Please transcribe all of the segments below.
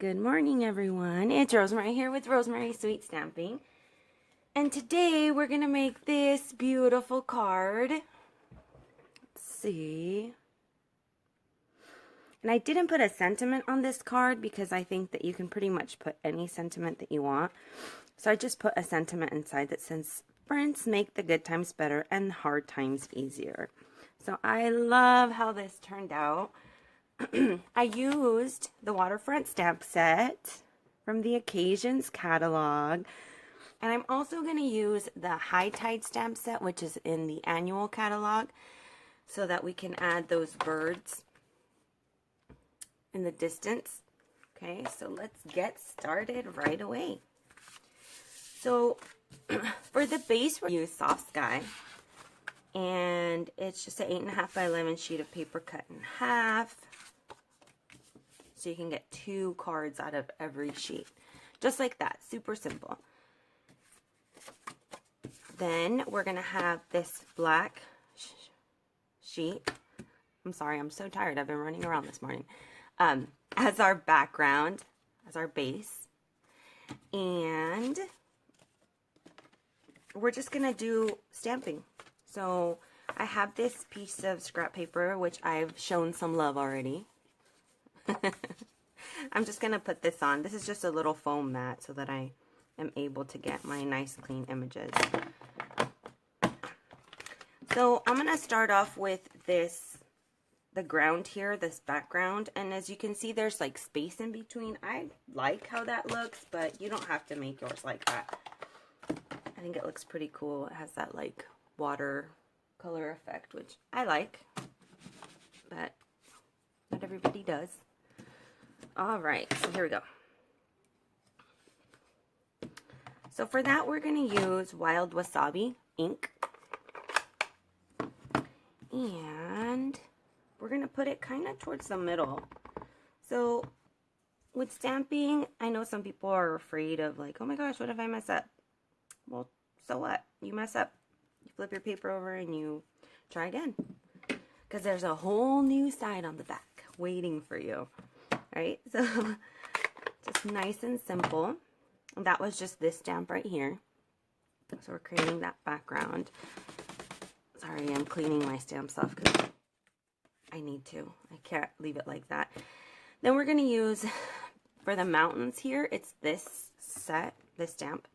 Good morning, everyone. It's Rosemary here with Rosemary Sweet Stamping. And today we're going to make this beautiful card. Let's see. And I didn't put a sentiment on this card because I think that you can pretty much put any sentiment that you want. So I just put a sentiment inside that says, friends make the good times better and hard times easier. So I love how this turned out. I used the Waterfront Stamp Set from the Occasions catalog. And I'm also going to use the High Tide Stamp Set, which is in the annual catalog, so that we can add those birds in the distance. Okay, so let's get started right away. So for the base, we're going to use Soft Sky. And it's just an 8.5 by 11 sheet of paper cut in half. So you can get 2 cards out of every sheet. Just like that. Super simple. Then we're going to have this black sheet. I'm sorry, I'm so tired. I've been running around this morning. As our background, as our base. And we're just going to do stamping. So I have this piece of scrap paper, which I've shown some love already. I'm just going to put this on. This is just a little foam mat so that I am able to get my nice clean images. So I'm going to start off with this, the ground here, this background. And as you can see, there's like space in between. I like how that looks, but you don't have to make yours like that. I think it looks pretty cool. It has that like water color effect, which I like, but not everybody does. All right, so here we go. So for that, we're going to use Wild Wasabi ink. And we're going to put it kind of towards the middle. So with stamping, I know some people are afraid of like, oh my gosh, what if I mess up? Well, so what? You mess up. You flip your paper over and you try again. Because there's a whole new side on the back waiting for you. Right? So just nice and simple. And that was just this stamp right here. So we're creating that background. Sorry, I'm cleaning my stamps off because I need to. I can't leave it like that. Then we're going to use, for the mountains here, it's this set, this stamp.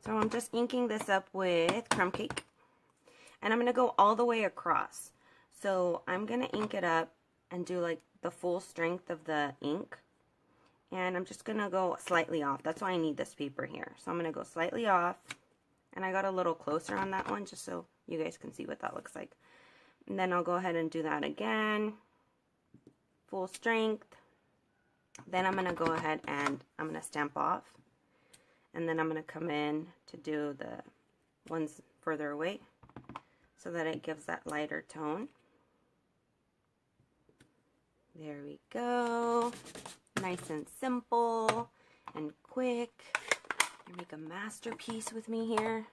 So I'm just inking this up with crumb cake. And I'm going to go all the way across. So I'm going to ink it up and do like the full strength of the ink. And I'm just going to go slightly off. That's why I need this paper here. So I'm going to go slightly off. And I got a little closer on that one just so you guys can see what that looks like. And then I'll go ahead and do that again. Full strength. Then I'm going to go ahead and I'm going to stamp off. And then I'm going to come in to do the ones further away so that it gives that lighter tone. There we go. Nice and simple and quick. You make a masterpiece with me here.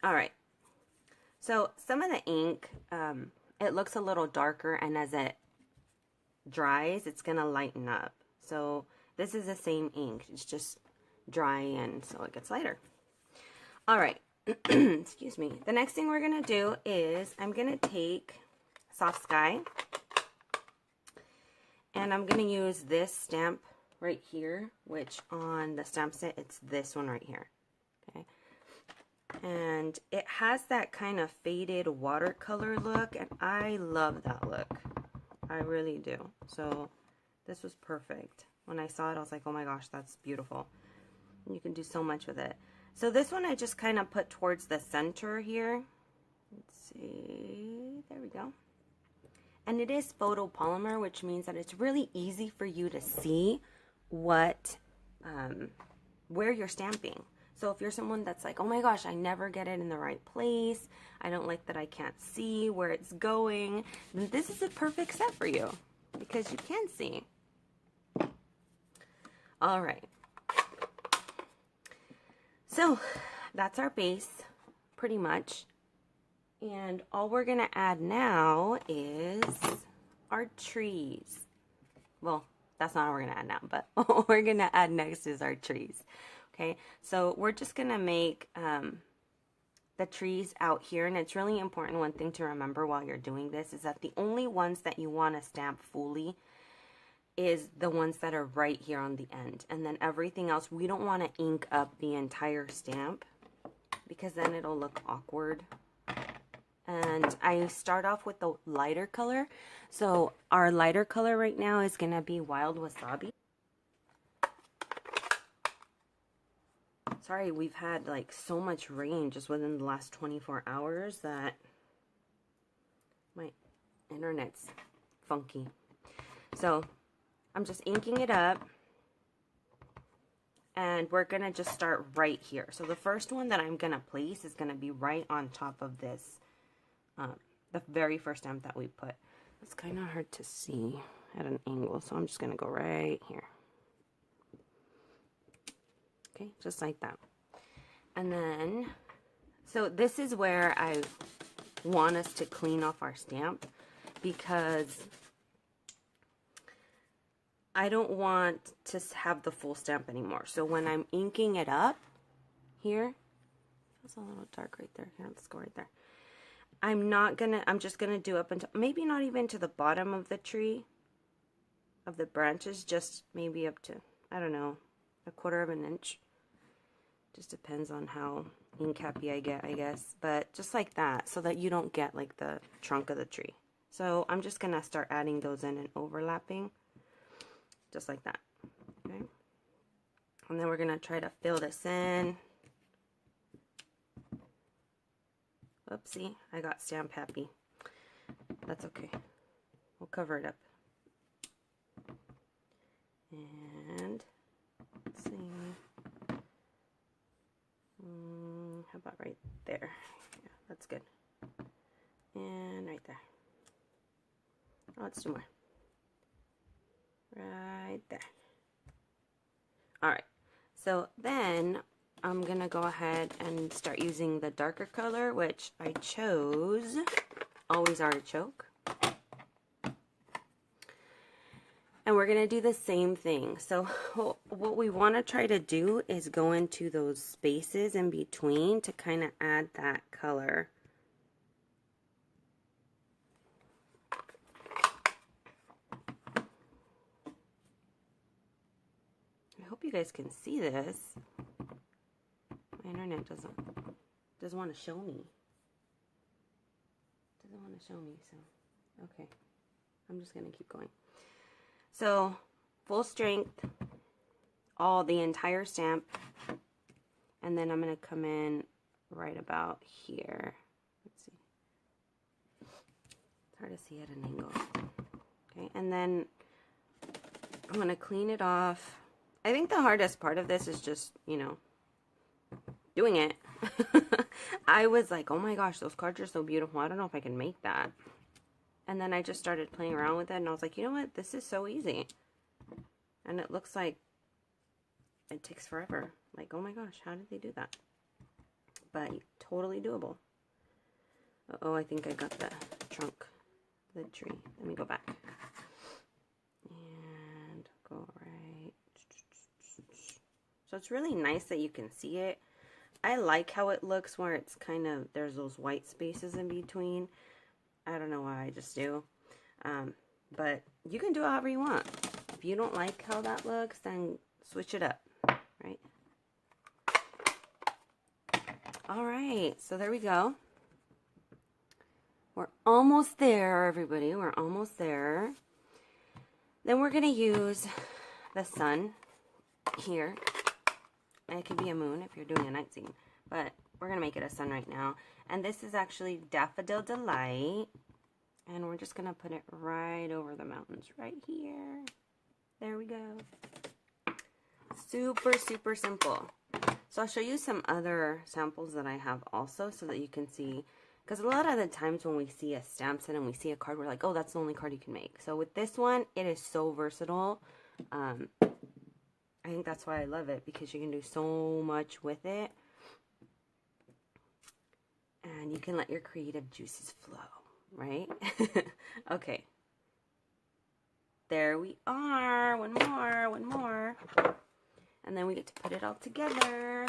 All right. So some of the ink, it looks a little darker, and as it dries, it's going to lighten up. So this is the same ink. It's just dry, and so it gets lighter. All right. Excuse me. The next thing we're going to do is I'm going to take Soft Sky. And I'm going to use this stamp right here, which on the stamp set, it's this one right here. Okay. And it has that kind of faded watercolor look, and I love that look. I really do. So this was perfect. When I saw it, I was like, oh my gosh, that's beautiful. You can do so much with it. So this one I just kind of put towards the center here. Let's see. There we go. And it is photopolymer, which means that it's really easy for you to see what, where you're stamping. So if you're someone that's like, oh my gosh, I never get it in the right place, I don't like that I can't see where it's going, then this is a perfect set for you because you can see. All right. So that's our base, pretty much. And all we're gonna add now is our trees. Well, that's not what we're gonna add now, but what we're gonna add next is our trees. Okay, so we're just gonna make the trees out here, and it's really important. One thing to remember while you're doing this is that the only ones that you want to stamp fully is the ones that are right here on the end, and then everything else, we don't want to ink up the entire stamp because then it'll look awkward. And I start off with the lighter color. So our lighter color right now is gonna be Wild Wasabi. Sorry, we've had like so much rain just within the last 24 hours that my internet's funky. So I'm just inking it up, and we're gonna just start right here. So the first one that I'm gonna place is gonna be right on top of this, the very first stamp that we put. It's kind of hard to see at an angle, so I'm just gonna go right here. Okay, just like that. And then, so this is where I want us to clean off our stamp, because I don't want to have the full stamp anymore. So when I'm inking it up here, it's a little dark right there. Here, let's go right there. I'm just gonna do up until, maybe not even to the bottom of the tree, of the branches, just maybe up to, I don't know, 1/4 of an inch. Just depends on how ink happy I get, I guess. But just like that, so that you don't get like the trunk of the tree. So I'm just gonna start adding those in and overlapping, just like that. Okay. And then we're gonna try to fill this in. Oopsie, I got stamp happy. That's okay. We'll cover it up. And let's see. How about right there? Yeah, that's good. And right there. Oh, let's do more. Right there. Alright, so then I'm gonna go ahead and start using the darker color, which I chose Always Artichoke. And we're gonna do the same thing. So what we want to try to do is go into those spaces in between to kind of add that color. I hope you guys can see this. My internet doesn't want to show me. Doesn't want to show me, so okay. I'm just gonna keep going. So full strength, the entire stamp, and then I'm gonna come in right about here. Let's see. It's hard to see at an angle. Okay, and then I'm gonna clean it off. I think the hardest part of this is just, you know, doing it. I was like, oh my gosh, those cards are so beautiful. I don't know if I can make that. And then I just started playing around with it, and I was like, you know what? This is so easy. And it looks like it takes forever. Like, oh my gosh, how did they do that? But totally doable. Uh-oh, I think I got the trunk, the tree. Let me go back. And go right. So it's really nice that you can see it. I like how it looks where it's kind of, there's those white spaces in between. I don't know why, I just do. But you can do it however you want. If you don't like how that looks, then switch it up, right? All right, so there we go. We're almost there, everybody. We're almost there. Then we're going to use the sun here. And it could be a moon if you're doing a night scene. But we're going to make it a sun right now. And this is actually Daffodil Delight. And we're just going to put it right over the mountains right here. There we go. Super, super simple. So I'll show you some other samples that I have also so that you can see. Because a lot of the times when we see a stamp set and we see a card, we're like, oh, that's the only card you can make. So with this one, it is so versatile. I think that's why I love it, because you can do so much with it. And you can let your creative juices flow, right? Okay. There we are. One more. And then we get to put it all together.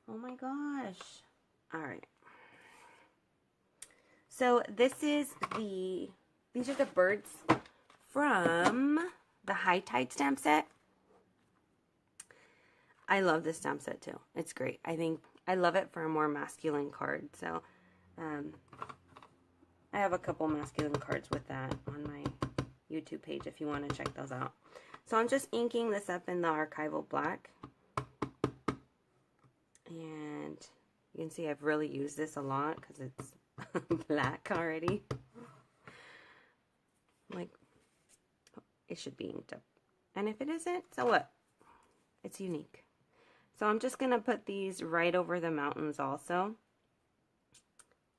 Oh my gosh. All right. So these are the birds from the High Tide stamp set. I love this stamp set too. It's great. I think I love it for a more masculine card. So I have a couple masculine cards with that on my YouTube page if you want to check those out. So I'm just inking this up in the archival black. And you can see I've really used this a lot because it's black already. Like, it should be inked up. And if it isn't, so what? It's unique. So I'm just going to put these right over the mountains also.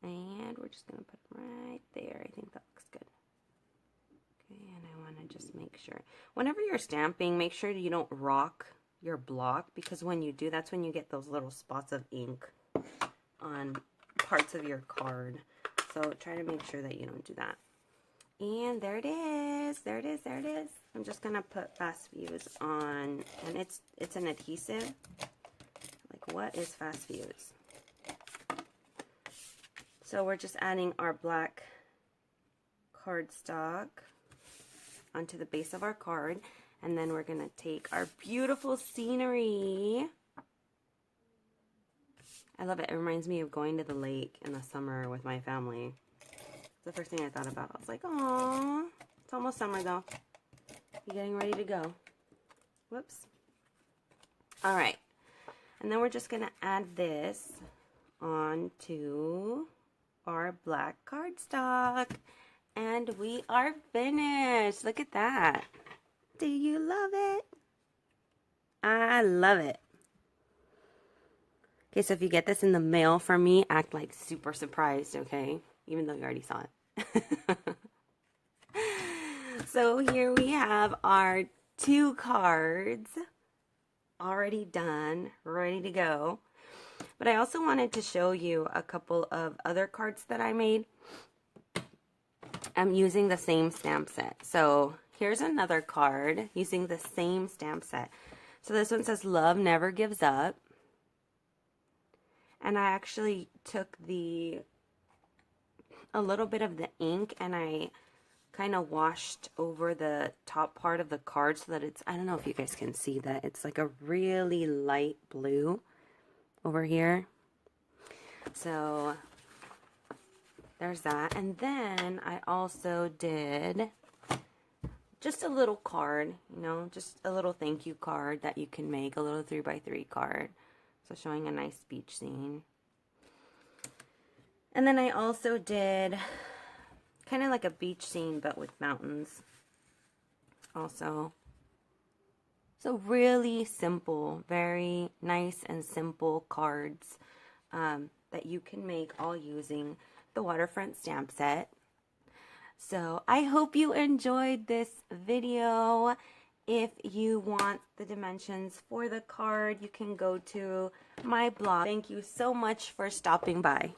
And we're just going to put them right there. I think that looks good. Okay, and I want to just make sure. Whenever you're stamping, make sure you don't rock your block, because when you do, that's when you get those little spots of ink on parts of your card. So try to make sure that you don't do that. And there it is. There it is. There it is. I'm just going to put Fast Fuse on, and it's an adhesive. Like, what is Fast Fuse? So we're just adding our black cardstock onto the base of our card, and then we're going to take our beautiful scenery. I love it. It reminds me of going to the lake in the summer with my family. It's the first thing I thought about. I was like, "Aww, it's almost summer though. You're getting ready to go." Whoops. All right, and then we're just going to add this onto our black cardstock, and we are finished. Look at that. Do you love it? I love it. Okay, so if you get this in the mail from me, act like super surprised, okay? Even though you already saw it. So here we have our 2 cards already done, ready to go. But I also wanted to show you a couple of other cards that I made. I'm using the same stamp set. So here's another card using the same stamp set. So this one says, "Love Never Gives Up." And I actually took a little bit of the ink and I kind of washed over the top part of the card so that it's, I don't know if you guys can see that, it's like a really light blue over here. So there's that. And then I also did just a little card, you know, just a little thank you card that you can make, a little 3x3 card. So showing a nice beach scene. And then I also did kind of like a beach scene but with mountains also. So really simple, very nice and simple cards that you can make all using the Waterfront Stamp Set. So I hope you enjoyed this video. If you want the dimensions for the card, you can go to my blog. Thank you so much for stopping by.